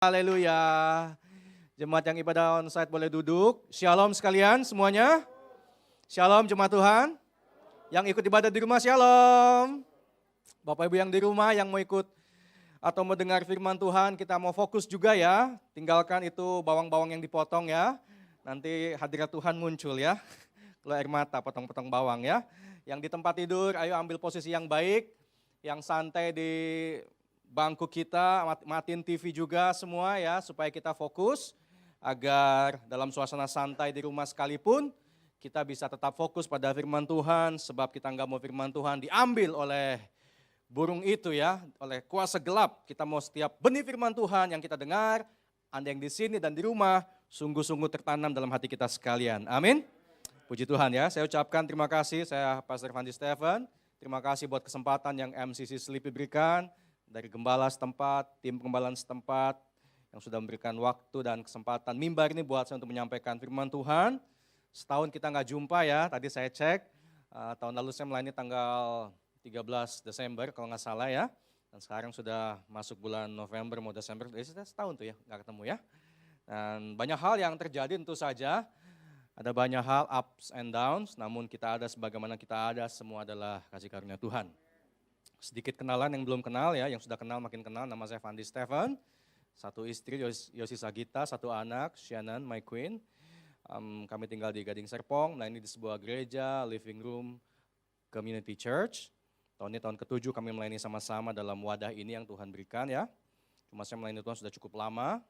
Haleluya. Jemaat yang ibadah onsite boleh duduk. Shalom sekalian semuanya. Shalom jemaat Tuhan. Yang ikut ibadah di rumah shalom. Bapak Ibu yang di rumah yang mau ikut atau mau dengar firman Tuhan, kita mau fokus juga ya. Tinggalkan itu bawang-bawang yang dipotong ya. Nanti hadirat Tuhan muncul ya. Keluar air mata, potong-potong bawang ya. Yang di tempat tidur, ayo ambil posisi yang baik. Yang santai di bangku kita, matiin TV juga semua ya, supaya kita fokus. Agar dalam suasana santai di rumah sekalipun, kita bisa tetap fokus pada firman Tuhan. Sebab kita nggak mau firman Tuhan diambil oleh burung itu ya, oleh kuasa gelap. Kita mau setiap benih firman Tuhan yang kita dengar, Anda yang di sini dan di rumah, sungguh-sungguh tertanam dalam hati kita sekalian. Amin. Puji Tuhan ya, saya ucapkan terima kasih, saya Pastor Fandi Stephen. Terima kasih buat kesempatan yang MCC Sleepy berikan. Dari gembala setempat, tim pengembalaan setempat yang sudah memberikan waktu dan kesempatan mimbar ini buat saya untuk menyampaikan firman Tuhan. Setahun kita nggak jumpa ya, tadi saya cek, tahun lalu saya melayani tanggal 13 Desember kalau nggak salah ya. Dan sekarang sudah masuk bulan November mau Desember, setahun tuh ya nggak ketemu ya. Dan banyak hal yang terjadi tentu saja, ada banyak hal ups and downs, namun kita ada sebagaimana kita ada, semua adalah kasih karunia Tuhan. Sedikit kenalan yang belum kenal ya, yang sudah kenal makin kenal, nama saya Fandi Stephen. Satu istri Yosi Sagita, satu anak Shannon, my queen. Kami tinggal di Gading Serpong, melayani di sebuah gereja, living room, community church. Tahun ini tahun ke-7 kami melayani sama-sama dalam wadah ini yang Tuhan berikan ya. Cuma saya melayani Tuhan sudah cukup lama,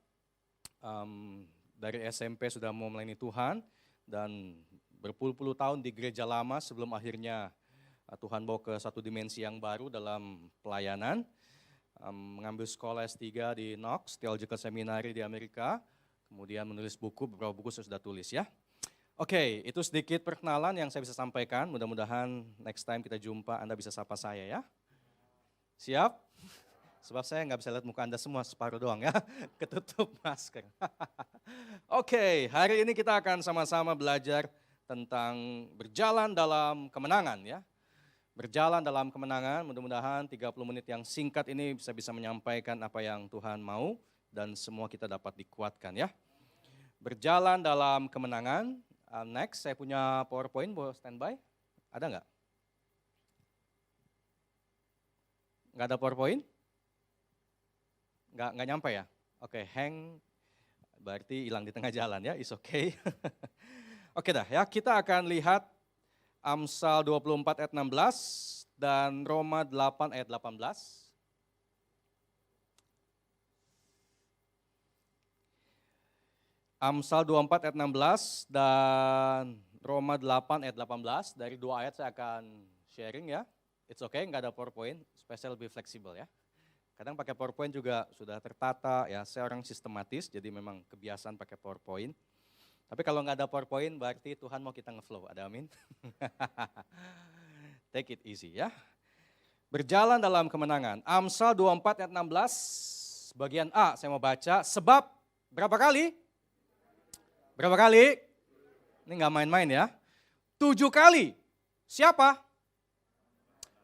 dari SMP sudah mau melayani Tuhan, dan berpuluh-puluh tahun di gereja lama sebelum akhirnya Tuhan bawa ke satu dimensi yang baru dalam pelayanan, mengambil sekolah S3 di Knox, Theological Seminary di Amerika, kemudian menulis buku, beberapa buku saya sudah tulis ya. Oke, itu sedikit perkenalan yang saya bisa sampaikan, mudah-mudahan next time kita jumpa Anda bisa sapa saya ya. Siap? Sebab saya nggak bisa lihat muka Anda semua, separuh doang ya, ketutup masker. Oke, hari ini kita akan sama-sama belajar tentang berjalan dalam kemenangan ya. Berjalan dalam kemenangan, mudah-mudahan 30 menit yang singkat ini bisa menyampaikan apa yang Tuhan mau dan semua kita dapat dikuatkan ya. Berjalan dalam kemenangan, next saya punya PowerPoint, boleh standby, ada nggak? Nggak ada PowerPoint? Nggak nyampe ya? Oke, hang, berarti hilang di tengah jalan ya, is okay. Oke dah ya, kita akan lihat Amsal 24 ayat 16 dan Roma 8 ayat 18. Amsal 24 ayat 16 dan Roma 8 ayat 18. Dari dua ayat saya akan sharing ya. It's okay, nggak ada PowerPoint, supaya lebih fleksibel ya. Kadang pakai PowerPoint juga sudah tertata ya, saya orang sistematis jadi memang kebiasaan pakai PowerPoint. Tapi kalau nggak ada PowerPoint berarti Tuhan mau kita ngeflow, ada amin? Take it easy ya. Berjalan dalam kemenangan. Amsal 24 ayat 16, bagian A saya mau baca. Sebab berapa kali? Berapa kali? Ini nggak main-main ya. 7 kali. Siapa?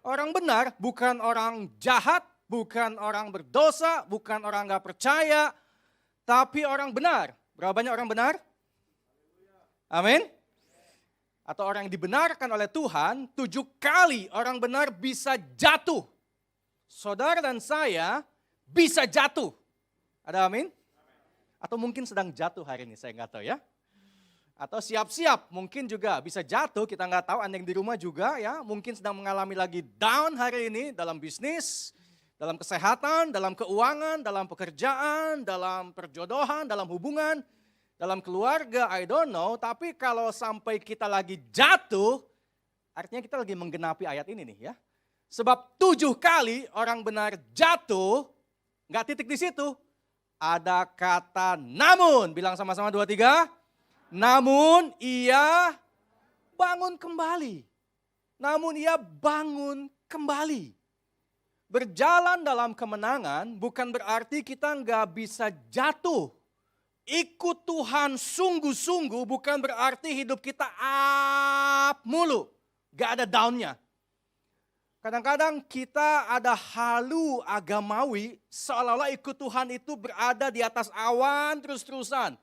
Orang benar, bukan orang jahat, bukan orang berdosa, bukan orang nggak percaya, tapi orang benar. Berapa banyak orang benar? Amin. Atau orang yang dibenarkan oleh Tuhan, 7 kali orang benar bisa jatuh. Saudara dan saya bisa jatuh. Ada amin? Atau mungkin sedang jatuh hari ini, saya nggak tahu ya. Atau siap-siap, mungkin juga bisa jatuh, kita nggak tahu, Anda yang di rumah juga ya. Mungkin sedang mengalami lagi down hari ini dalam bisnis, dalam kesehatan, dalam keuangan, dalam pekerjaan, dalam perjodohan, dalam hubungan, dalam keluarga, I don't know, tapi kalau sampai kita lagi jatuh, artinya kita lagi menggenapi ayat ini nih ya. Sebab 7 kali orang benar jatuh, nggak titik di situ. Ada kata namun, bilang sama-sama 2, 3. Namun ia bangun kembali. Namun ia bangun kembali. Berjalan dalam kemenangan bukan berarti kita nggak bisa jatuh. Ikut Tuhan sungguh-sungguh bukan berarti hidup kita up mulu. Gak ada downnya. Kadang-kadang kita ada halu agamawi, seolah-olah ikut Tuhan itu berada di atas awan terus-terusan.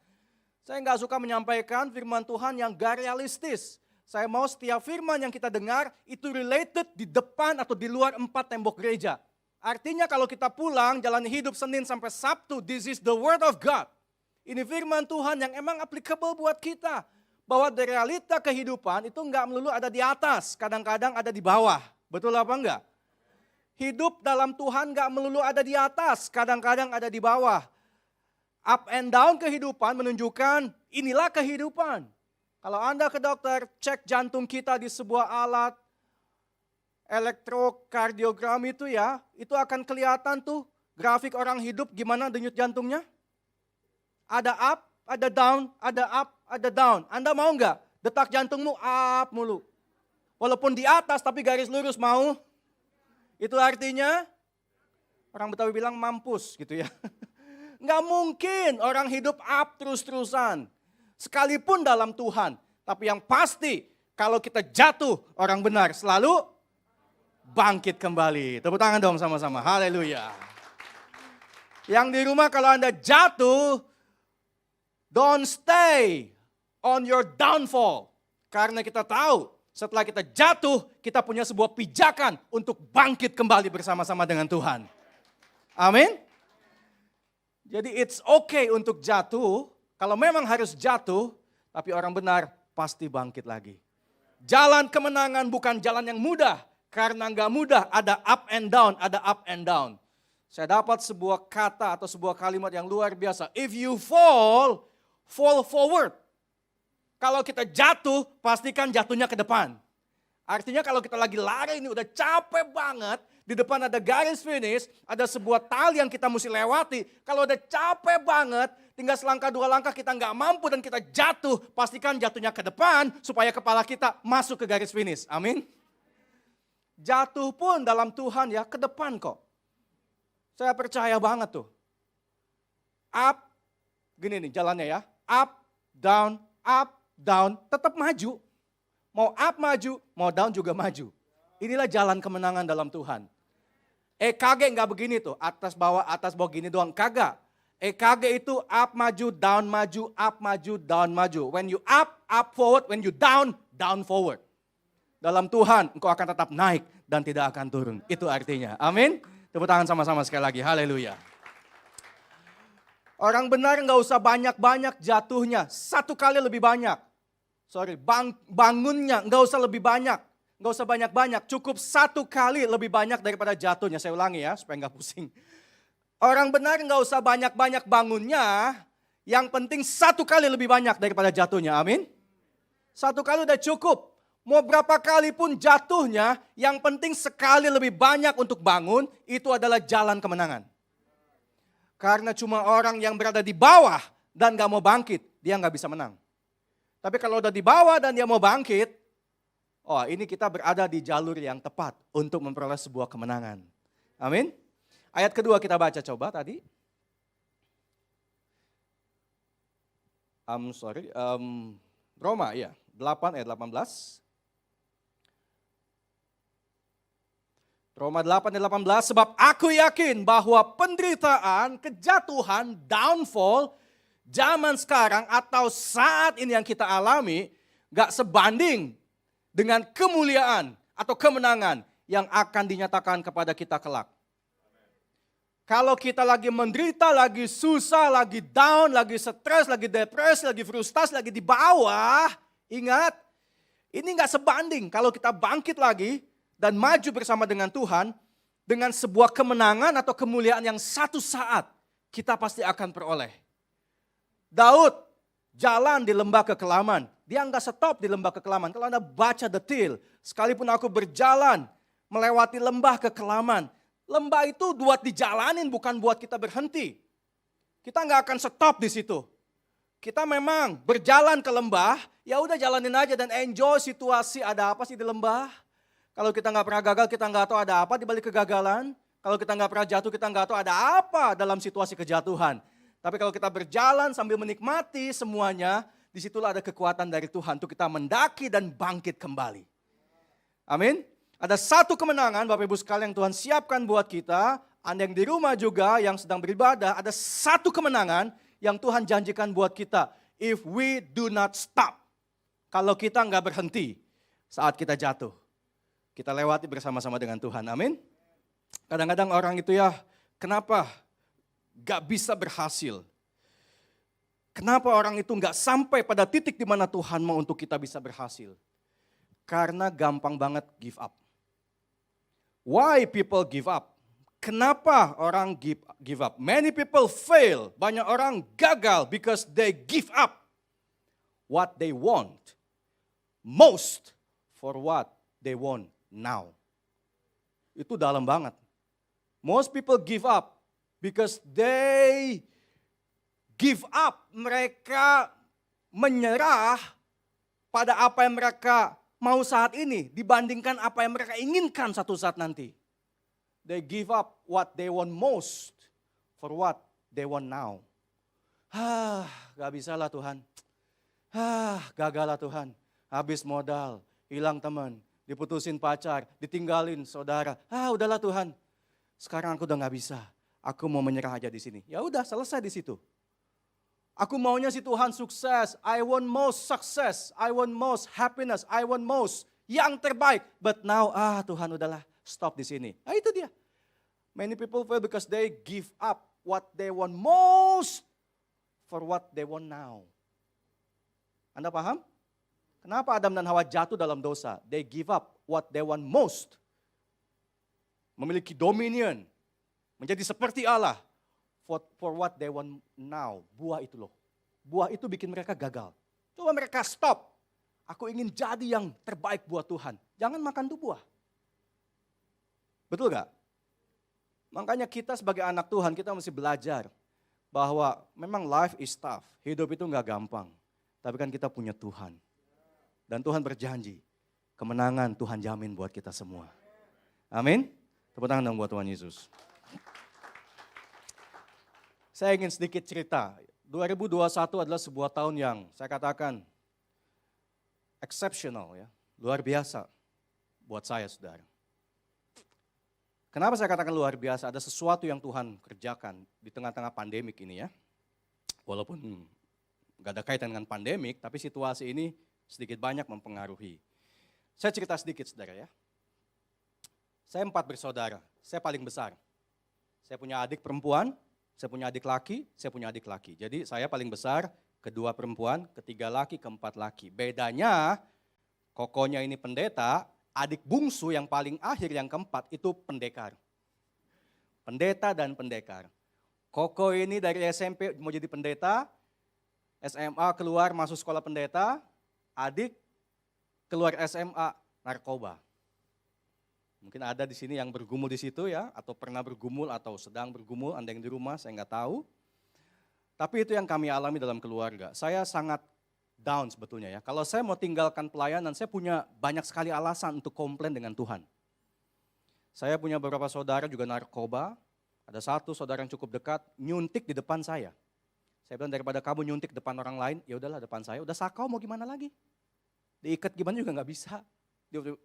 Saya nggak suka menyampaikan firman Tuhan yang gak realistis. Saya mau setiap firman yang kita dengar itu related di depan atau di luar 4 tembok gereja. Artinya kalau kita pulang jalani hidup Senin sampai Sabtu, this is the word of God. Ini firman Tuhan yang emang applicable buat kita. Bahwa di realita kehidupan itu nggak melulu ada di atas, kadang-kadang ada di bawah. Betul apa enggak? Hidup dalam Tuhan nggak melulu ada di atas, kadang-kadang ada di bawah. Up and down kehidupan menunjukkan inilah kehidupan. Kalau Anda ke dokter, cek jantung kita di sebuah alat elektrokardiogram itu ya, itu akan kelihatan tuh grafik orang hidup gimana denyut jantungnya. Ada up, ada down, ada up, ada down. Anda mau nggak? Detak jantungmu up mulu. Walaupun di atas tapi garis lurus mau. Itu artinya orang Betawi bilang mampus gitu ya. Nggak mungkin orang hidup up terus-terusan. Sekalipun dalam Tuhan. Tapi yang pasti kalau kita jatuh orang benar selalu bangkit kembali. Tepuk tangan dong sama-sama. Haleluya. Yang di rumah kalau Anda jatuh, don't stay on your downfall. Karena kita tahu setelah kita jatuh, kita punya sebuah pijakan untuk bangkit kembali bersama-sama dengan Tuhan. Amin. Jadi it's okay untuk jatuh, kalau memang harus jatuh, tapi orang benar pasti bangkit lagi. Jalan kemenangan bukan jalan yang mudah, karena nggak mudah, ada up and down, ada up and down. Saya dapat sebuah kata atau sebuah kalimat yang luar biasa. If you fall, fall forward. Kalau kita jatuh, pastikan jatuhnya ke depan. Artinya kalau kita lagi lari ini udah capek banget, di depan ada garis finish, ada sebuah tali yang kita mesti lewati. Kalau udah capek banget, tinggal selangkah 2 langkah kita nggak mampu dan kita jatuh, pastikan jatuhnya ke depan supaya kepala kita masuk ke garis finish. Amin. Jatuh pun dalam Tuhan ya ke depan kok. Saya percaya banget tuh. Up, gini nih jalannya ya. Up, down, tetap maju. Mau up maju, mau down juga maju. Inilah jalan kemenangan dalam Tuhan. EKG nggak begini tuh, atas bawah gini doang. Kagak. EKG itu up maju, up maju, down maju. When you up forward. When you down forward. Dalam Tuhan engkau akan tetap naik dan tidak akan turun. Itu artinya. Amin. Tepuk tangan sama-sama sekali lagi. Haleluya. Orang benar nggak usah banyak-banyak jatuhnya. 1 kali lebih banyak. Bangunnya nggak usah lebih banyak. Nggak usah banyak-banyak. Cukup 1 kali lebih banyak daripada jatuhnya. Saya ulangi ya supaya nggak pusing. Orang benar nggak usah banyak-banyak bangunnya. Yang penting 1 kali lebih banyak daripada jatuhnya. Amin. 1 kali udah cukup. Mau berapa kali pun jatuhnya. Yang penting sekali lebih banyak untuk bangun. Itu adalah jalan kemenangan. Karena cuma orang yang berada di bawah dan gak mau bangkit, dia gak bisa menang. Tapi kalau udah di bawah dan dia mau bangkit, oh ini kita berada di jalur yang tepat untuk memperoleh sebuah kemenangan. Amin. Ayat kedua kita baca coba tadi. Roma ya, 8 ayat 18. Roma 8 ayat 18, sebab aku yakin bahwa penderitaan, kejatuhan, downfall, zaman sekarang atau saat ini yang kita alami, gak sebanding dengan kemuliaan atau kemenangan yang akan dinyatakan kepada kita kelak. Kalau kita lagi menderita, lagi susah, lagi down, lagi stres, lagi depresi, lagi frustasi, lagi di bawah, ingat, ini gak sebanding kalau kita bangkit lagi, dan maju bersama dengan Tuhan, dengan sebuah kemenangan atau kemuliaan yang satu saat kita pasti akan peroleh. Daud jalan di lembah kekelaman, dia nggak stop di lembah kekelaman. Kalau Anda baca detail, sekalipun aku berjalan melewati lembah kekelaman, lembah itu buat dijalanin bukan buat kita berhenti. Kita nggak akan stop di situ. Kita memang berjalan ke lembah, ya udah jalanin aja dan enjoy situasi. Ada apa sih di lembah? Kalau kita nggak pernah gagal, kita nggak tahu ada apa di balik kegagalan. Kalau kita nggak pernah jatuh, kita nggak tahu ada apa dalam situasi kejatuhan. Tapi kalau kita berjalan sambil menikmati semuanya, disitulah ada kekuatan dari Tuhan untuk kita mendaki dan bangkit kembali. Amin. Ada satu kemenangan Bapak Ibu sekalian yang Tuhan siapkan buat kita. Anda yang di rumah juga yang sedang beribadah, ada satu kemenangan yang Tuhan janjikan buat kita. If we do not stop. Kalau kita nggak berhenti saat kita jatuh. Kita lewati bersama-sama dengan Tuhan, amin. Kadang-kadang orang itu ya, kenapa nggak bisa berhasil? Kenapa orang itu nggak sampai pada titik di mana Tuhan mau untuk kita bisa berhasil? Karena gampang banget give up. Why people give up? Kenapa orang give up? Many people fail. Banyak orang gagal because they give up what they want most for what they want now. Itu dalam banget. Most people give up because they give up. Mereka menyerah pada apa yang mereka mau saat ini dibandingkan apa yang mereka inginkan satu saat nanti. They give up what they want most for what they want now. Gak bisa lah Tuhan. Gagal lah Tuhan. Habis modal, hilang teman, diputusin pacar, ditinggalin saudara. Udahlah Tuhan. Sekarang aku udah gak bisa. Aku mau menyerah aja di sini. Ya udah selesai di situ. Aku maunya si Tuhan sukses. I want most success. I want most happiness. I want most yang terbaik. But now, Tuhan udahlah stop di sini. Itu dia. Many people fail because they give up what they want most for what they want now. Anda paham? Kenapa Adam dan Hawa jatuh dalam dosa? They give up what they want most. Memiliki dominion. Menjadi seperti Allah. For what they want now. Buah itu loh. Buah itu bikin mereka gagal. Coba mereka stop. Aku ingin jadi yang terbaik buat Tuhan. Jangan makan tuh buah. Betul gak? Makanya kita sebagai anak Tuhan, kita mesti belajar. Bahwa memang life is tough. Hidup itu gak gampang. Tapi kan kita punya Tuhan. Dan Tuhan berjanji. Kemenangan Tuhan jamin buat kita semua. Amin. Tepuk tangan dong buat Tuhan Yesus. Saya ingin sedikit cerita. 2021 adalah sebuah tahun yang saya katakan exceptional ya, luar biasa buat saya saudara. Kenapa saya katakan luar biasa? Ada sesuatu yang Tuhan kerjakan di tengah-tengah pandemik ini ya. Walaupun gak ada kaitan dengan pandemik, tapi situasi ini sedikit banyak mempengaruhi. Saya cerita sedikit saudara ya. Saya 4 bersaudara, saya paling besar. Saya punya adik perempuan. Saya punya adik laki, saya punya adik laki. Jadi saya paling besar, kedua perempuan, ketiga laki, keempat laki. Bedanya, kokonya ini pendeta, adik bungsu yang paling akhir, yang keempat, itu pendekar. Pendeta dan pendekar. Koko ini dari SMP mau jadi pendeta, SMA keluar masuk sekolah pendeta, adik keluar SMA narkoba. Mungkin ada di sini yang bergumul di situ ya, atau pernah bergumul atau sedang bergumul, Anda yang di rumah, saya nggak tahu. Tapi itu yang kami alami dalam keluarga. Saya sangat down sebetulnya ya. Kalau saya mau tinggalkan pelayanan, saya punya banyak sekali alasan untuk komplain dengan Tuhan. Saya punya beberapa saudara juga narkoba, ada satu saudara yang cukup dekat, nyuntik di depan saya. Saya bilang daripada kamu nyuntik depan orang lain, ya udahlah depan saya, udah sakau mau gimana lagi. Diikat gimana juga nggak bisa.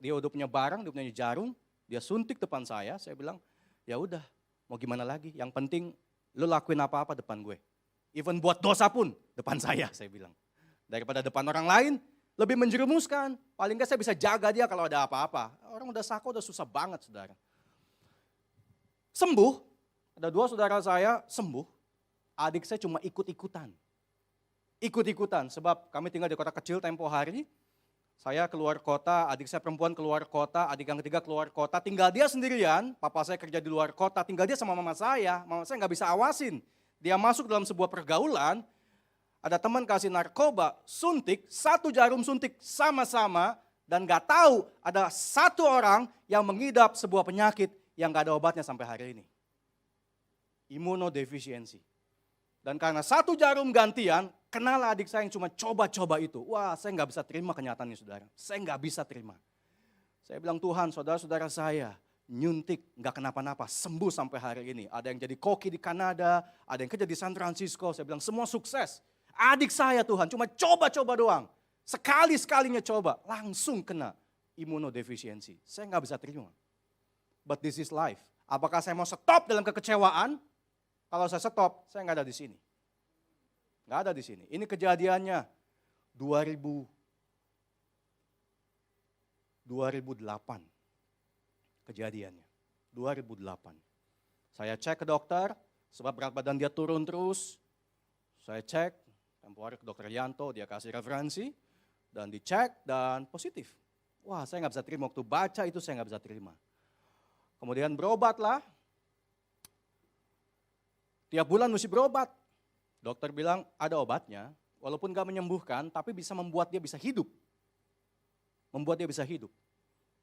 Dia udah punya barang, dia punya jarum. Dia suntik depan saya bilang, ya udah, mau gimana lagi? Yang penting lu lakuin apa-apa depan gue. Even buat dosa pun depan saya bilang. Daripada depan orang lain, lebih menjerumuskan. Paling enggak saya bisa jaga dia kalau ada apa-apa. Orang udah sakau udah susah banget saudara. Sembuh, ada 2 saudara saya sembuh. Adik saya cuma ikut-ikutan. Ikut-ikutan, sebab kami tinggal di kota kecil tempo hari. Saya keluar kota, adik saya perempuan keluar kota, adik yang ketiga keluar kota, tinggal dia sendirian, papa saya kerja di luar kota, tinggal dia sama mama saya nggak bisa awasin. Dia masuk dalam sebuah pergaulan, ada teman kasih narkoba, suntik, 1 jarum suntik sama-sama, dan nggak tahu ada 1 orang yang mengidap sebuah penyakit yang nggak ada obatnya sampai hari ini. Imunodeficiency. Dan karena 1 jarum gantian, kenal adik saya yang cuma coba-coba itu. Wah, saya nggak bisa terima kenyataannya saudara. Saya nggak bisa terima. Saya bilang, Tuhan, saudara-saudara saya nyuntik, nggak kenapa-napa, sembuh sampai hari ini. Ada yang jadi koki di Kanada, ada yang kerja di San Francisco. Saya bilang, semua sukses. Adik saya Tuhan, cuma coba-coba doang. Sekali-sekalinya coba, langsung kena imunodefisiensi. Saya nggak bisa terima. But this is life. Apakah saya mau stop dalam kekecewaan? Kalau saya stop, saya nggak ada di sini. Nggak ada di sini. Ini kejadiannya 2008. Kejadiannya. 2008. Saya cek ke dokter, sebab berat badan dia turun terus. Saya cek, tempoh hari ke dokter Yanto, dia kasih referensi, dan dicek, dan positif. Wah, saya nggak bisa terima. Waktu baca itu saya nggak bisa terima. Kemudian berobatlah. Tiap bulan mesti berobat. Dokter bilang ada obatnya, walaupun nggak menyembuhkan, tapi bisa membuat dia bisa hidup. Membuat dia bisa hidup.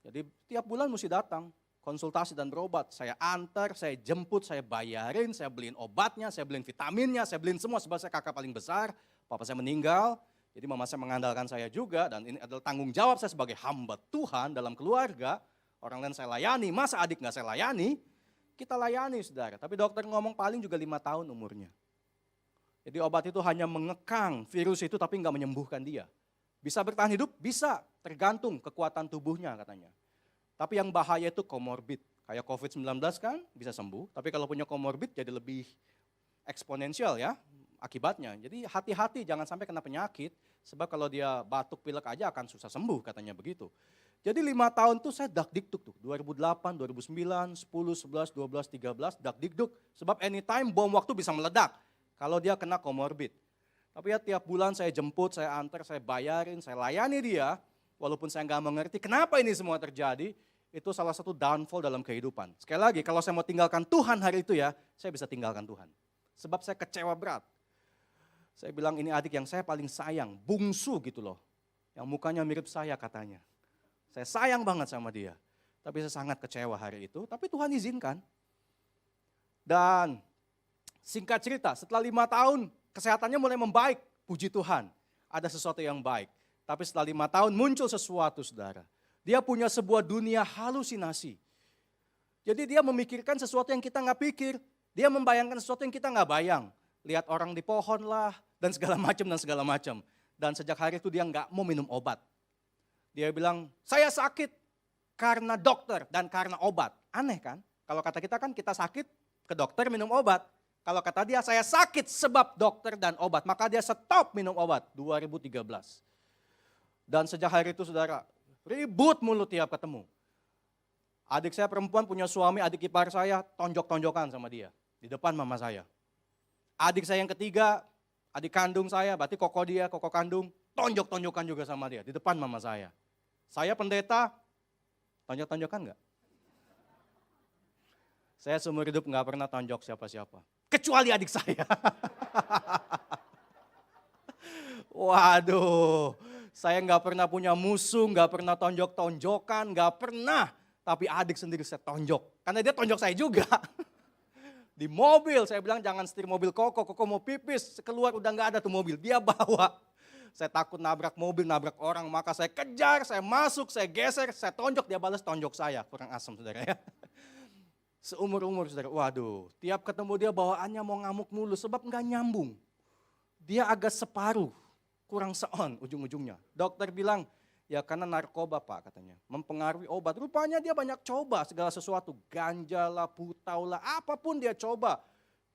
Jadi tiap bulan mesti datang, konsultasi dan berobat. Saya antar, saya jemput, saya bayarin, saya beliin obatnya, saya beliin vitaminnya, saya beliin semua sebab saya kakak paling besar. Papa saya meninggal, jadi mama saya mengandalkan saya juga, dan ini adalah tanggung jawab saya sebagai hamba Tuhan dalam keluarga. Orang lain saya layani, masa adik nggak saya layani? Kita layani saudara, tapi dokter ngomong paling juga 5 tahun umurnya. Jadi obat itu hanya mengekang virus itu tapi nggak menyembuhkan dia. Bisa bertahan hidup? Bisa, tergantung kekuatan tubuhnya katanya. Tapi yang bahaya itu komorbid, kayak COVID-19 kan bisa sembuh, tapi kalau punya komorbid jadi lebih eksponensial ya akibatnya. Jadi hati-hati jangan sampai kena penyakit, sebab kalau dia batuk pilek aja akan susah sembuh katanya begitu. Jadi 5 tahun tuh saya dakdikduk tuh, 2008, 2009, 10, 11, 12, 13, dakdikduk. Sebab anytime bom waktu bisa meledak kalau dia kena komorbid. Tapi ya tiap bulan saya jemput, saya antar, saya bayarin, saya layani dia. Walaupun saya nggak mengerti kenapa ini semua terjadi, itu salah satu downfall dalam kehidupan. Sekali lagi, kalau saya mau tinggalkan Tuhan hari itu ya, saya bisa tinggalkan Tuhan. Sebab saya kecewa berat. Saya bilang ini adik yang saya paling sayang, bungsu gitu loh. Yang mukanya mirip saya katanya. Saya sayang banget sama dia. Tapi saya sangat kecewa hari itu, tapi Tuhan izinkan. Dan singkat cerita, setelah 5 tahun, kesehatannya mulai membaik. Puji Tuhan, ada sesuatu yang baik. Tapi setelah 5 tahun muncul sesuatu saudara. Dia punya sebuah dunia halusinasi. Jadi dia memikirkan sesuatu yang kita nggak pikir. Dia membayangkan sesuatu yang kita nggak bayang. Lihat orang di pohon lah, dan segala macam. Dan sejak hari itu dia nggak mau minum obat. Dia bilang, saya sakit karena dokter dan karena obat. Aneh kan? Kalau kata kita kan kita sakit ke dokter minum obat. Kalau kata dia, saya sakit sebab dokter dan obat. Maka dia stop minum obat 2013. Dan sejak hari itu saudara, ribut mulu tiap ketemu. Adik saya perempuan punya suami, adik ipar saya tonjok-tonjokan sama dia. Di depan mama saya. Adik saya yang ketiga, adik kandung saya, berarti koko dia, koko kandung, tonjok-tonjokan juga sama dia. Di depan mama saya. Saya pendeta, tonjok-tonjokan enggak? Saya seumur hidup enggak pernah tonjok siapa-siapa. Kecuali adik saya. Waduh, saya enggak pernah punya musuh, enggak pernah tonjok-tonjokan, enggak pernah. Tapi adik sendiri saya tonjok, karena dia tonjok saya juga. Di mobil, saya bilang jangan setir mobil koko mau pipis, keluar udah enggak ada tuh mobil, dia bawa. Saya takut nabrak mobil, nabrak orang, maka saya kejar, saya masuk, saya geser, saya tonjok, dia balas tonjok saya. Kurang asem saudara ya. Seumur-umur saudara, waduh, tiap ketemu dia bawaannya mau ngamuk mulu, sebab enggak nyambung. Dia agak separuh, kurang seon ujung-ujungnya. Dokter bilang, ya karena narkoba pak katanya, mempengaruhi obat. Rupanya dia banyak coba segala sesuatu, ganja lah, putau lah, apapun dia coba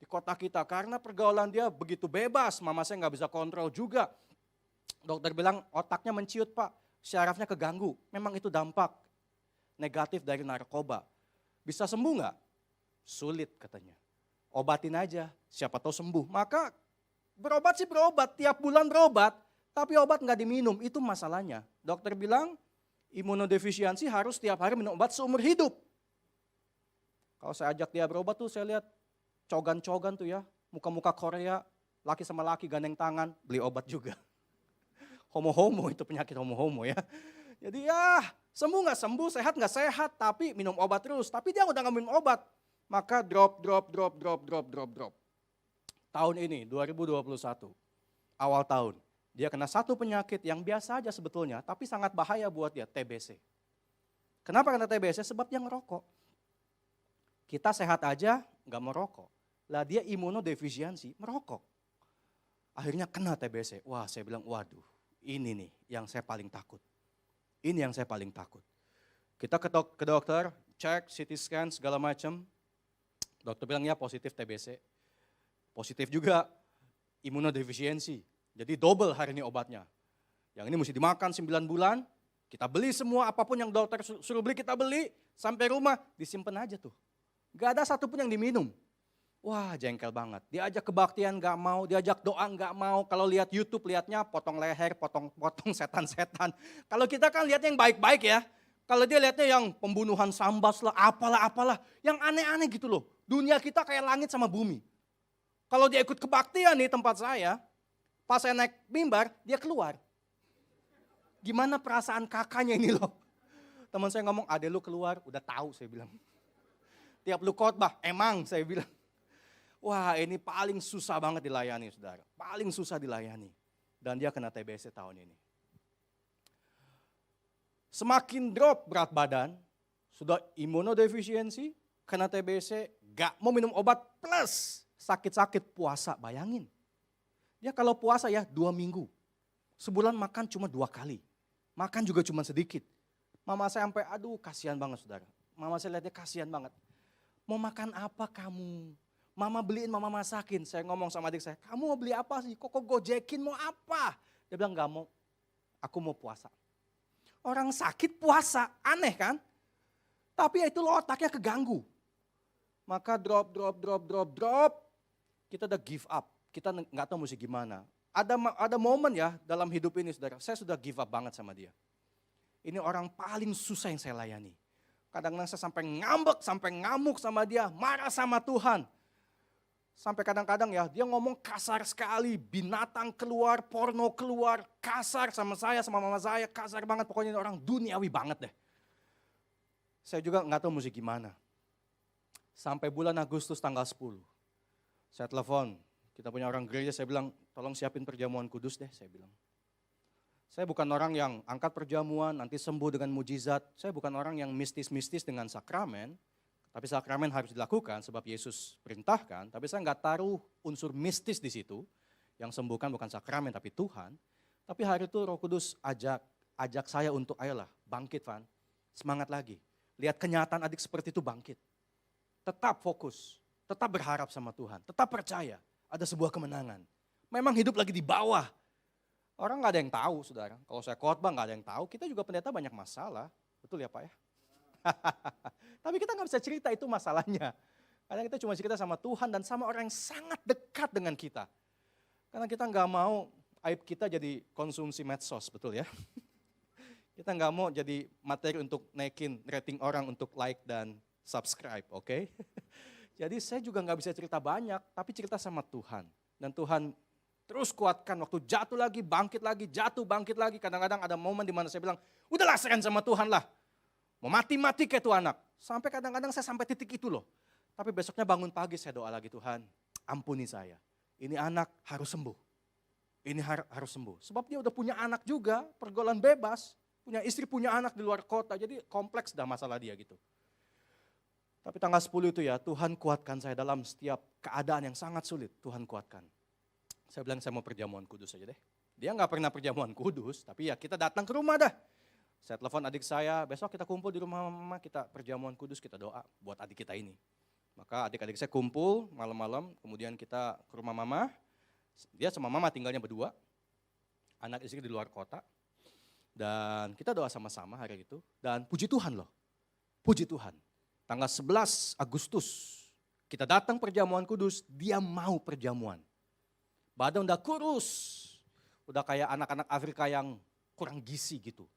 di kota kita. Karena pergaulan dia begitu bebas, mama saya nggak bisa kontrol juga. Dokter bilang otaknya menciut pak, syarafnya keganggu. Memang itu dampak negatif dari narkoba. Bisa sembuh nggak? Sulit katanya. Obatin aja, siapa tahu sembuh. Maka berobat sih berobat, tiap bulan berobat. Tapi obat nggak diminum, itu masalahnya. Dokter bilang imunodefisiensi harus tiap hari minum obat seumur hidup. Kalau saya ajak dia berobat tuh saya lihat cogan-cogan tuh ya, muka-muka Korea, laki sama laki gandeng tangan, beli obat juga. Homo-homo itu penyakit homo-homo ya. Jadi ya sembuh nggak sembuh, sehat nggak sehat, tapi minum obat terus. Tapi dia udah nggak minum obat, maka drop. Tahun ini 2021, awal tahun. Dia kena satu penyakit yang biasa aja sebetulnya, tapi sangat bahaya buat dia, TBC. Kenapa kena TBC? Sebab dia ngerokok. Kita sehat aja, nggak merokok. Lah dia imunodefisiensi, merokok. Akhirnya kena TBC. Wah saya bilang, waduh ini nih yang saya paling takut. Ini yang saya paling takut. Kita ke dokter, cek, CT scan, segala macam. Dokter bilang ya positif TBC. Positif juga imunodefisiensi. Jadi double hari ini obatnya. Yang ini mesti dimakan 9 bulan, kita beli semua, apapun yang dokter suruh beli kita beli, sampai rumah disimpan aja tuh. Gak ada satupun yang diminum. Wah jengkel banget, diajak kebaktian gak mau, diajak doa gak mau. Kalau lihat YouTube lihatnya potong leher, potong setan-setan. Kalau kita kan lihatnya yang baik-baik ya. Kalau dia lihatnya yang pembunuhan sambas lah, apalah. Yang aneh-aneh gitu loh. Dunia kita kayak langit sama bumi. Kalau dia ikut kebaktian di tempat saya, pas saya naik mimbar, dia keluar. Gimana perasaan kakaknya ini loh. Teman saya ngomong, adek lu keluar, udah tahu saya bilang. Tiap lu khotbah, emang saya bilang. Wah ini paling susah banget dilayani saudara. Paling susah dilayani. Dan dia kena TBC tahun ini. Semakin drop berat badan, sudah imunodefisiensi, kena TBC, gak mau minum obat, plus sakit-sakit puasa, bayangin. Dia kalau puasa ya 2 minggu, sebulan makan cuma 2 kali, makan juga cuma sedikit. Mama saya sampai aduh kasihan banget saudara, mama saya lihatnya kasihan banget. Mau makan apa kamu? Mama beliin, mama masakin. Saya ngomong sama adik saya, kamu mau beli apa sih? Kok gojekin mau apa? Dia bilang gak mau, aku mau puasa. Orang sakit puasa, aneh kan? Tapi itu loh otaknya keganggu. Maka drop. Kita udah give up. Kita nggak tahu mesti gimana. Ada momen ya dalam hidup ini saudara, saya sudah give up banget sama dia. Ini orang paling susah yang saya layani. Kadang-kadang saya sampai ngambek, sampai ngamuk sama dia, marah sama Tuhan. Sampai kadang-kadang ya dia ngomong kasar sekali, binatang keluar, porno keluar, kasar sama saya, sama mama saya, kasar banget. Pokoknya ini orang duniawi banget deh. Saya juga nggak tahu mesti gimana. Sampai bulan Agustus tanggal 10, saya telepon, kita punya orang gereja, saya bilang tolong siapin perjamuan kudus deh, saya bilang. Saya bukan orang yang angkat perjamuan, nanti sembuh dengan mujizat. Saya bukan orang yang mistis-mistis dengan sakramen. Tapi sakramen harus dilakukan sebab Yesus perintahkan. Tapi saya nggak taruh unsur mistis di situ. Yang sembuhkan bukan sakramen tapi Tuhan. Tapi hari itu Roh Kudus ajak saya untuk ayolah bangkit Van. Semangat lagi. Lihat kenyataan adik seperti itu bangkit. Tetap fokus. Tetap berharap sama Tuhan. Tetap percaya ada sebuah kemenangan. Memang hidup lagi di bawah. Orang nggak ada yang tahu, saudara. Kalau saya khotbah nggak ada yang tahu, kita juga pendeta banyak masalah. Betul ya Pak ya? Tapi kita nggak bisa cerita itu masalahnya. Karena kita cuma cerita sama Tuhan dan sama orang yang sangat dekat dengan kita. Karena kita nggak mau aib kita jadi konsumsi medsos, betul ya? Kita nggak mau jadi materi untuk naikin rating orang untuk like dan subscribe, oke? Jadi saya juga nggak bisa cerita banyak, tapi cerita sama Tuhan. Dan Tuhan terus kuatkan, waktu jatuh lagi, jatuh, bangkit lagi. Kadang-kadang ada momen di mana saya bilang, udahlah serahin sama Tuhan lah. Mau mati-mati kayak tuh anak. Sampai kadang-kadang saya sampai titik itu loh. Tapi besoknya bangun pagi saya doa lagi, Tuhan ampuni saya. Ini anak harus sembuh. Ini harus sembuh. Sebab dia udah punya anak juga, pergaulan bebas. Punya istri, punya anak di luar kota. Jadi kompleks dah masalah dia gitu. Tapi tanggal 10 itu ya, Tuhan kuatkan saya dalam setiap keadaan yang sangat sulit. Tuhan kuatkan. Saya bilang saya mau perjamuan kudus aja deh. Dia nggak pernah perjamuan kudus, tapi ya kita datang ke rumah dah. Saya telepon adik saya, besok kita kumpul di rumah mama, kita perjamuan kudus, kita doa buat adik kita ini. Maka adik-adik saya kumpul malam-malam, kemudian kita ke rumah mama. Dia sama mama tinggalnya berdua, anak istri di luar kota. Dan kita doa sama-sama hari itu. Dan puji Tuhan loh, puji Tuhan. Tanggal 11 Agustus, kita datang perjamuan kudus, dia mau perjamuan. Badan udah kurus, udah kayak anak-anak Afrika yang kurang gizi gitu.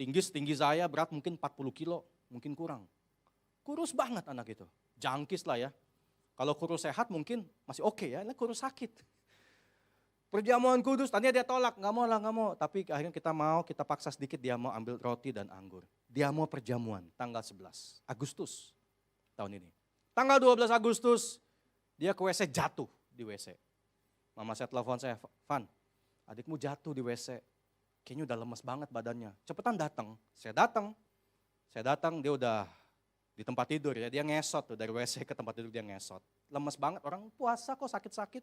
Tinggi saya, berat mungkin 40 kilo, mungkin kurang. Kurus banget anak itu, jangkis lah ya. Kalau kurus sehat mungkin masih oke ya, ini kurus sakit. Perjamuan kudus, tadinya dia tolak, nggak mau. Tapi akhirnya kita paksa sedikit, dia mau ambil roti dan anggur. Dia mau perjamuan, tanggal 11 Agustus tahun ini. Tanggal 12 Agustus, dia ke WC jatuh di WC. Mama saya telepon saya, Van, adikmu jatuh di WC. Kayaknya udah lemes banget badannya. Cepetan datang. Saya datang, dia udah di tempat tidur ya. Dia ngesot tuh dari WC ke tempat tidur dia ngesot. Lemes banget, orang puasa kok sakit-sakit.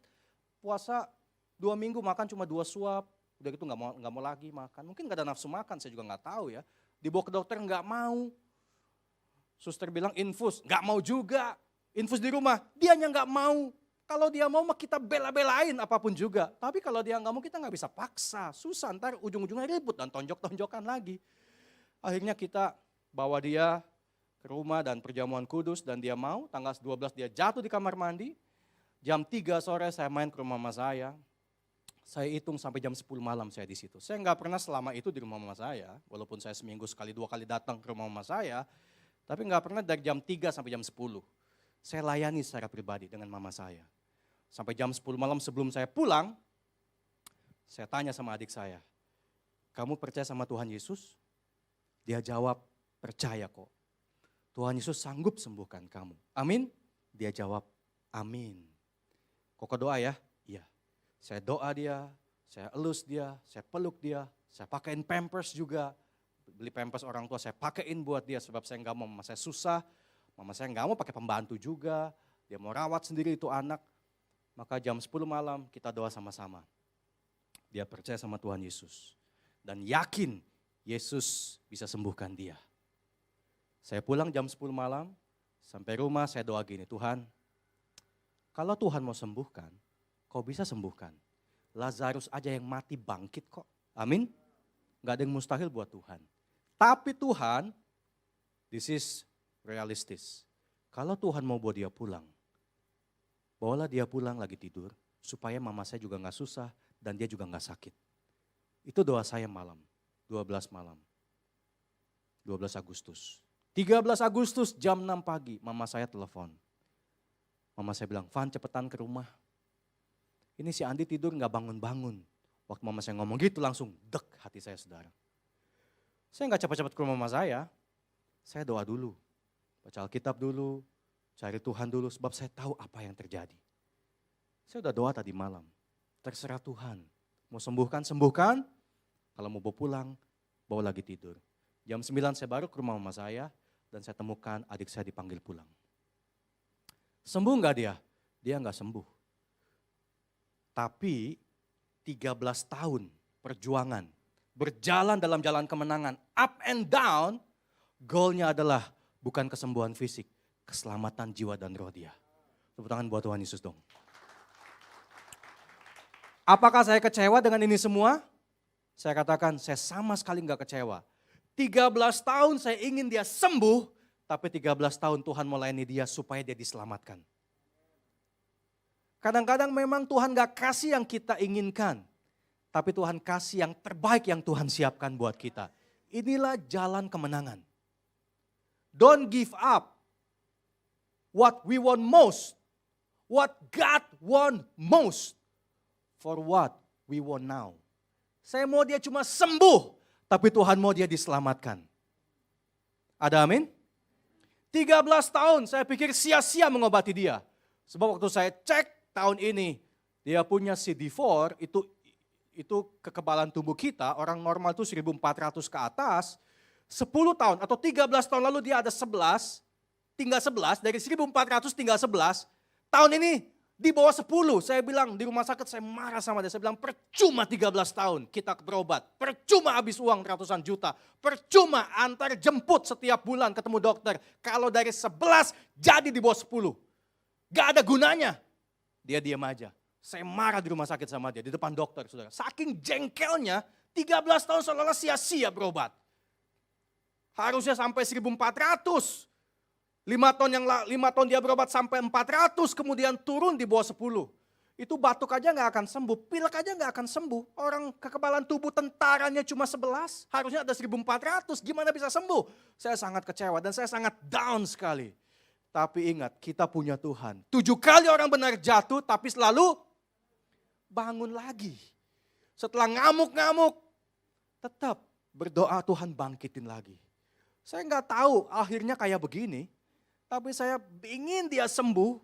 Puasa 2 minggu makan cuma 2 suap. Udah gitu nggak mau lagi makan. Mungkin nggak ada nafsu makan, saya juga nggak tahu ya. Dibawa ke dokter nggak mau. Suster bilang infus, nggak mau juga. Infus di rumah, dianya nggak mau. Kalau dia mau mah kita bela-belain apapun juga. Tapi kalau dia nggak mau kita nggak bisa paksa. Susah, ntar ujung-ujungnya ribut dan tonjok-tonjokan lagi. Akhirnya kita bawa dia ke rumah dan perjamuan kudus dan dia mau. Tanggal 12 dia jatuh di kamar mandi. Jam 3 sore saya main ke rumah mama saya. Saya hitung sampai jam 10 malam saya di situ. Saya nggak pernah selama itu di rumah mama saya. Walaupun saya seminggu sekali 2 kali datang ke rumah mama saya. Tapi nggak pernah dari jam 3 sampai jam 10. Saya layani secara pribadi dengan mama saya. Sampai jam 10 malam sebelum saya pulang, saya tanya sama adik saya, kamu percaya sama Tuhan Yesus? Dia jawab, percaya kok. Tuhan Yesus sanggup sembuhkan kamu. Amin? Dia jawab, amin. Kok doa ya? Iya. Saya doa dia, saya elus dia, saya peluk dia, saya pakaiin pampers juga. Beli pampers orang tua saya pakaiin buat dia sebab saya nggak mau, mama saya susah. Mama saya nggak mau pakai pembantu juga, dia mau rawat sendiri itu anak. Maka jam 10 malam kita doa sama-sama. Dia percaya sama Tuhan Yesus. Dan yakin Yesus bisa sembuhkan dia. Saya pulang jam 10 malam, sampai rumah saya doa gini, Tuhan, kalau Tuhan mau sembuhkan, kau bisa sembuhkan. Lazarus aja yang mati bangkit kok. Amin. Gak ada yang mustahil buat Tuhan. Tapi Tuhan, this is realistis. Kalau Tuhan mau bawa dia pulang, bawalah dia pulang lagi tidur, supaya mama saya juga gak susah dan dia juga gak sakit. Itu doa saya malam, 12 malam. 12 Agustus. 13 Agustus jam 6 pagi, mama saya telepon. Mama saya bilang, Van cepetan ke rumah. Ini si Andi tidur gak bangun-bangun. Waktu mama saya ngomong gitu langsung dek hati saya saudara. Saya gak cepat-cepat ke rumah mama saya doa dulu. Baca Alkitab dulu, cari Tuhan dulu sebab saya tahu apa yang terjadi. Saya udah doa tadi malam, terserah Tuhan. Mau sembuhkan, sembuhkan. Kalau mau bawa pulang, bawa lagi tidur. Jam 9 saya baru ke rumah mama saya dan saya temukan adik saya dipanggil pulang. Sembuh gak dia? Dia gak sembuh. Tapi 13 tahun perjuangan, berjalan dalam jalan kemenangan, up and down, goalnya adalah bukan kesembuhan fisik, keselamatan jiwa dan roh dia. Tepuk tangan buat Tuhan Yesus dong. Apakah saya kecewa dengan ini semua? Saya katakan saya sama sekali enggak kecewa. 13 tahun saya ingin dia sembuh, tapi 13 tahun Tuhan melayani dia supaya dia diselamatkan. Kadang-kadang memang Tuhan gak kasih yang kita inginkan, tapi Tuhan kasih yang terbaik yang Tuhan siapkan buat kita. Inilah jalan kemenangan. Don't give up what we want most, what God want most, for what we want now. Saya mau dia cuma sembuh, tapi Tuhan mau dia diselamatkan. Ada amin? 13 tahun saya pikir sia-sia mengobati dia. Sebab waktu saya cek tahun ini, dia punya CD4, itu kekebalan tubuh kita, orang normal itu 1400 ke atas, 10 tahun atau 13 tahun lalu dia ada 11, tinggal 11, dari 1400 tinggal 11, tahun ini di bawah 10. Saya bilang di rumah sakit saya marah sama dia, saya bilang percuma 13 tahun kita berobat, percuma habis uang ratusan juta, percuma antar jemput setiap bulan ketemu dokter, kalau dari 11 jadi di bawah 10. Gak ada gunanya, dia diam aja. Saya marah di rumah sakit sama dia, di depan dokter saudara. Saking jengkelnya, 13 tahun seolah-olah sia-sia berobat. Harusnya sampai 1400. 5 ton dia berobat sampai 400, kemudian turun di bawah 10. Itu batuk aja gak akan sembuh, pilek aja gak akan sembuh. Orang kekebalan tubuh tentaranya cuma 11, harusnya ada 1400, gimana bisa sembuh? Saya sangat kecewa dan saya sangat down sekali. Tapi ingat, kita punya Tuhan. 7 kali orang benar jatuh, tapi selalu bangun lagi. Setelah ngamuk-ngamuk, tetap berdoa Tuhan bangkitin lagi. Saya nggak tahu akhirnya kayak begini, tapi saya ingin dia sembuh,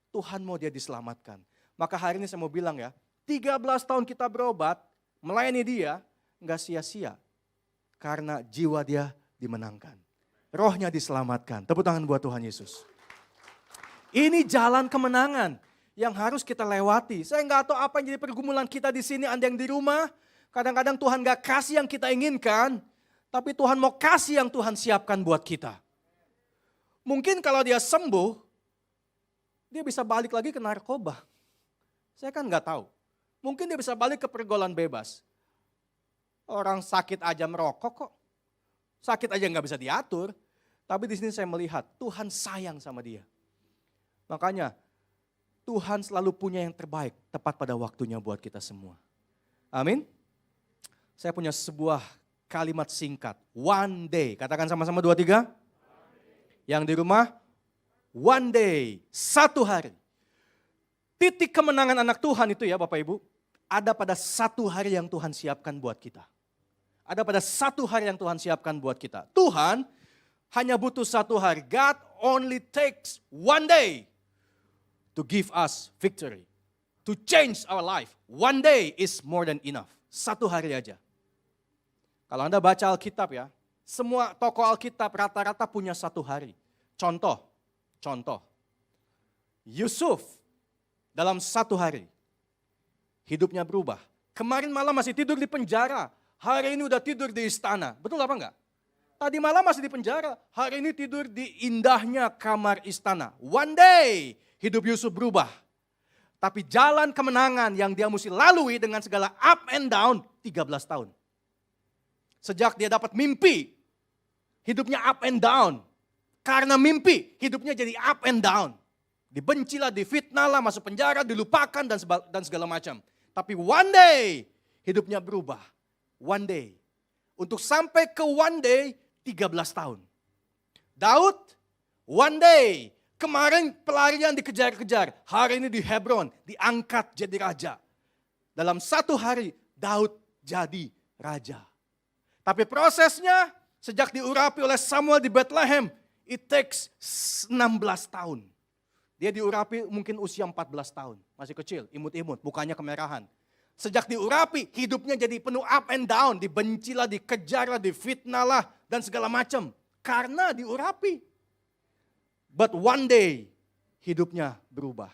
Tuhan mau dia diselamatkan. Maka hari ini saya mau bilang ya, 13 tahun kita berobat, melayani dia, nggak sia-sia. Karena jiwa dia dimenangkan. Rohnya diselamatkan. Tepuk tangan buat Tuhan Yesus. Ini jalan kemenangan yang harus kita lewati. Saya nggak tahu apa yang jadi pergumulan kita di sini, Anda yang di rumah. Kadang-kadang Tuhan nggak kasih yang kita inginkan. Tapi Tuhan mau kasih yang Tuhan siapkan buat kita. Mungkin kalau dia sembuh, dia bisa balik lagi ke narkoba. Saya kan nggak tahu. Mungkin dia bisa balik ke pergaulan bebas. Orang sakit aja merokok kok. Sakit aja nggak bisa diatur. Tapi di sini saya melihat Tuhan sayang sama dia. Makanya Tuhan selalu punya yang terbaik tepat pada waktunya buat kita semua. Amin. Saya punya sebuah kalimat singkat. One day. Katakan sama-sama 2, 3. Yang di rumah. One day. Satu hari. Titik kemenangan anak Tuhan itu ya Bapak Ibu. Ada pada satu hari yang Tuhan siapkan buat kita. Ada pada satu hari yang Tuhan siapkan buat kita. Tuhan hanya butuh satu hari. God only takes one day to give us victory. To change our life. One day is more than enough. Satu hari aja. Kalau Anda baca Alkitab ya, semua tokoh Alkitab rata-rata punya satu hari. Contoh. Yusuf dalam satu hari. Hidupnya berubah. Kemarin malam masih tidur di penjara. Hari ini udah tidur di istana. Betul apa enggak? Tadi malam masih di penjara. Hari ini tidur di indahnya kamar istana. One day hidup Yusuf berubah. Tapi jalan kemenangan yang dia mesti lalui dengan segala up and down 13 tahun. Sejak dia dapat mimpi, hidupnya up and down. Karena mimpi, hidupnya jadi up and down. Dibencilah, difitnah lah, masuk penjara, dilupakan dan segala macam. Tapi one day, hidupnya berubah. One day. Untuk sampai ke one day, 13 tahun. Daud, one day. Kemarin pelarian dikejar-kejar. Hari ini di Hebron, diangkat jadi raja. Dalam satu hari, Daud jadi raja. Tapi prosesnya, sejak diurapi oleh Samuel di Bethlehem, it takes 16 tahun. Dia diurapi mungkin usia 14 tahun. Masih kecil, imut-imut, mukanya kemerahan. Sejak diurapi, hidupnya jadi penuh up and down. Dibencilah, dikejarlah, difitnah lah, dan segala macam. Karena diurapi. But one day, hidupnya berubah.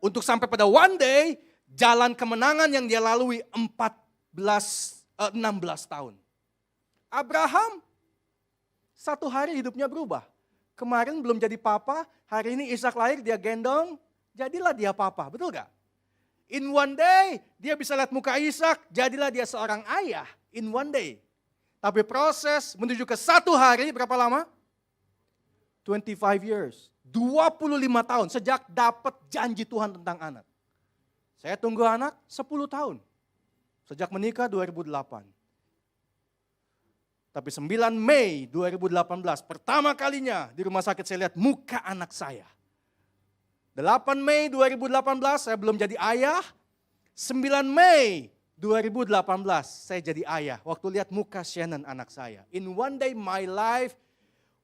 Untuk sampai pada one day, jalan kemenangan yang dia lalui 16 tahun. Abraham, satu hari hidupnya berubah. Kemarin belum jadi papa, hari ini Ishak lahir, dia gendong, jadilah dia papa, betul gak? In one day, dia bisa lihat muka Ishak, jadilah dia seorang ayah. In one day. Tapi proses menuju ke satu hari, berapa lama? 25 years. 25 tahun, sejak dapat janji Tuhan tentang anak. Saya tunggu anak 10 tahun. Sejak menikah 2008. Tapi 9 Mei 2018, pertama kalinya di rumah sakit saya lihat muka anak saya. 8 Mei 2018 saya belum jadi ayah. 9 Mei 2018 saya jadi ayah. Waktu lihat muka Shannon anak saya. In one day my life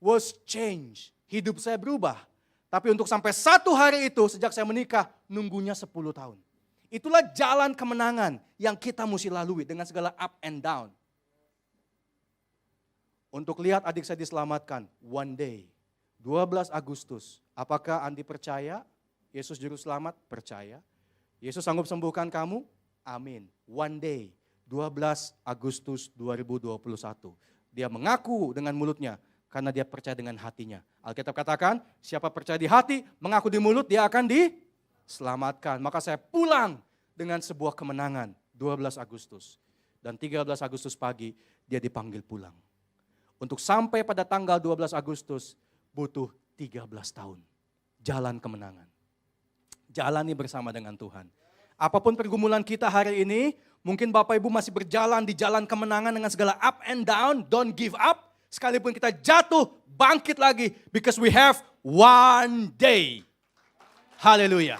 was changed. Hidup saya berubah. Tapi untuk sampai satu hari itu sejak saya menikah nunggunya 10 tahun. Itulah jalan kemenangan yang kita mesti lalui dengan segala up and down. Untuk lihat adik saya diselamatkan, one day, 12 Agustus. Apakah Andi percaya Yesus Juru Selamat? Percaya. Yesus sanggup sembuhkan kamu? Amin. One day, 12 Agustus 2021. Dia mengaku dengan mulutnya karena dia percaya dengan hatinya. Alkitab katakan, siapa percaya di hati, mengaku di mulut, dia akan diselamatkan. Maka saya pulang dengan sebuah kemenangan, 12 Agustus. Dan 13 Agustus pagi, dia dipanggil pulang. Untuk sampai pada tanggal 12 Agustus, butuh 13 tahun. Jalan kemenangan. Jalani bersama dengan Tuhan. Apapun pergumulan kita hari ini, mungkin Bapak Ibu masih berjalan di jalan kemenangan dengan segala up and down, don't give up. Sekalipun kita jatuh, bangkit lagi. Because we have one day. Haleluya.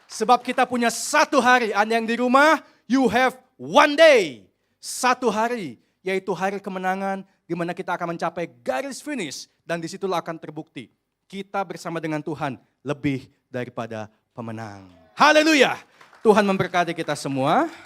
Sebab kita punya satu hari. Anda yang di rumah, you have one day. Satu hari, yaitu hari kemenangan, di mana kita akan mencapai garis finish. Dan disitulah akan terbukti. Kita bersama dengan Tuhan lebih daripada pemenang. Haleluya. Tuhan memberkati kita semua.